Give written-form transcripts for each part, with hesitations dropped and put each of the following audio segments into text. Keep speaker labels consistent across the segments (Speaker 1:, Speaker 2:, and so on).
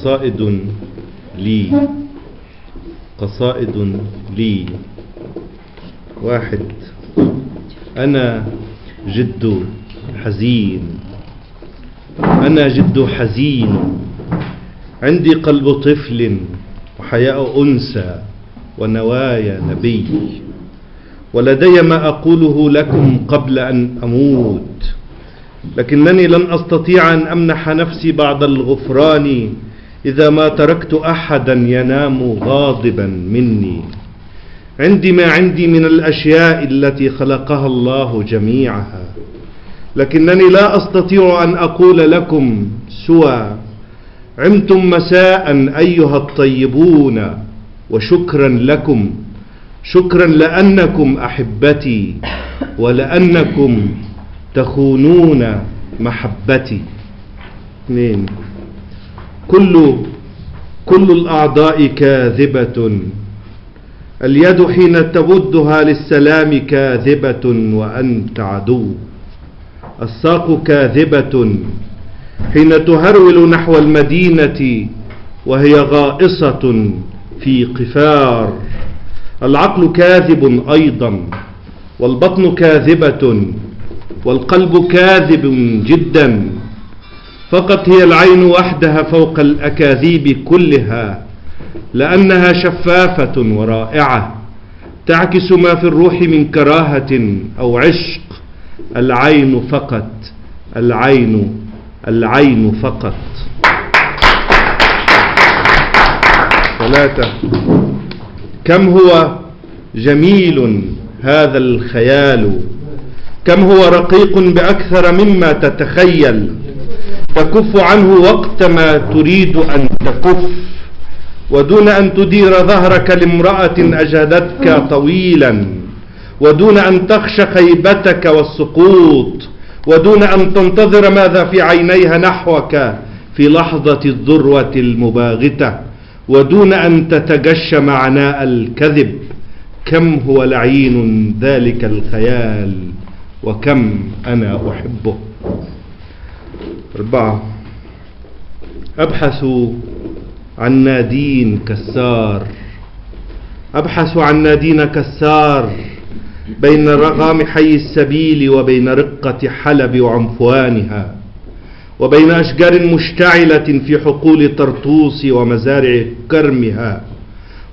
Speaker 1: قصائد لي. واحد: أنا جد حزين، عندي قلب طفل وحياء أنثى ونوايا نبي، ولدي ما أقوله لكم قبل أن أموت، لكنني لن أستطيع أن أمنح نفسي بعض الغفران إذا ما تركت أحدا ينام غاضبا مني. عندي ما عندي من الأشياء التي خلقها الله جميعها، لكنني لا أستطيع أن أقول لكم سوى: عمتم مساء أيها الطيبون، وشكرا لكم، شكرا لأنكم أحبتي ولأنكم تخونون محبتي. 2: كل الأعضاء كاذبة، اليد حين تمدها للسلام كاذبة وأنت عدو، الساق كاذبة حين تهرول نحو المدينة وهي غائصة في قفار، العقل كاذب أيضا، والبطن كاذبة، والقلب كاذب جدا، فقط هي العين وحدها فوق الأكاذيب كلها، لأنها شفافة ورائعة تعكس ما في الروح من كراهة أو عشق. العين فقط، العين فقط. 3: كم هو جميل هذا الخيال، كم هو رقيق بأكثر مما تتخيل، تكف عنه وقت ما تريد أن تكف، ودون أن تدير ظهرك لامرأة أجهدتك طويلا، ودون أن تخشى خيبتك والسقوط، ودون أن تنتظر ماذا في عينيها نحوك في لحظة الذروة المباغتة، ودون أن تتجشم عناء الكذب. كم هو لعين ذلك الخيال، وكم أنا أحبه. 4: أبحث عن نادين كسار بين رغام حي السبيل وبين رقة حلب وعنفوانها، وبين أشجار مشتعلة في حقول طرطوس ومزارع كرمها،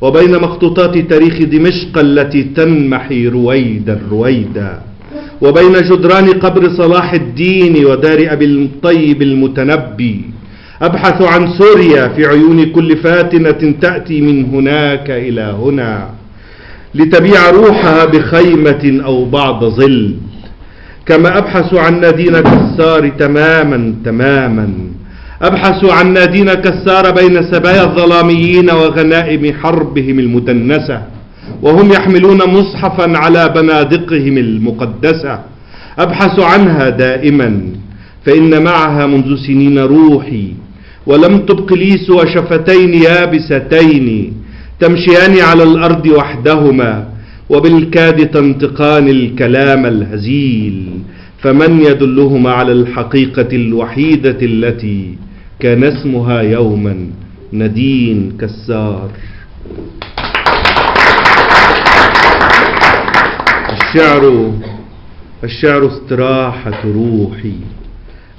Speaker 1: وبين مخطوطات تاريخ دمشق التي تنمحي رويدا، وبين جدران قبر صلاح الدين ودار أبي الطيب المتنبي. أبحث عن سوريا في عيون كل فاتنة تأتي من هناك إلى هنا لتبيع روحها بخيمة أو بعض ظل. كما أبحث عن نادين كسار تماما أبحث عن نادين كسار بين سبايا الظلاميين وغنائم حربهم المدنسة، وهم يحملون مصحفا على بنادقهم المقدسة. أبحث عنها دائما، فإن معها منذ سنين روحي، ولم تبق لي سوى شفتين يابستين تمشيان على الأرض وحدهما، وبالكاد تنطقان الكلام الهزيل. فمن يدلهما على الحقيقة الوحيدة التي كان اسمها يوما نادين كسار. الشعر استراحة روحي،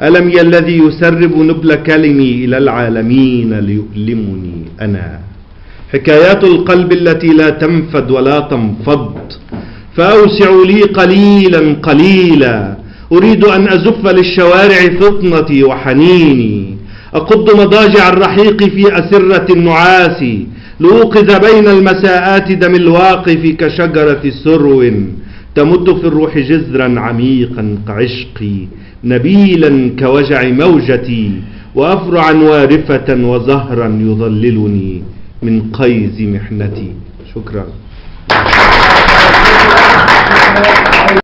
Speaker 1: ألمي الذي يسرب نبل كلمي إلى العالمين ليؤلمني أنا. حكايات القلب التي لا تنفد ولا تنفض، فأوسعوا لي قليلا أريد أن أزف للشوارع فطنتي وحنيني، أقض مضاجع الرحيق في أسرة النعاس، لأوقظ بين المساءات دم الواقف كشجرة سرو، تمد في الروح جذرا عميقا كعشقي، نبيلا كوجع موجتي، وأفرعا وارفة وزهرا يظللني من قيز محنتي. شكرا.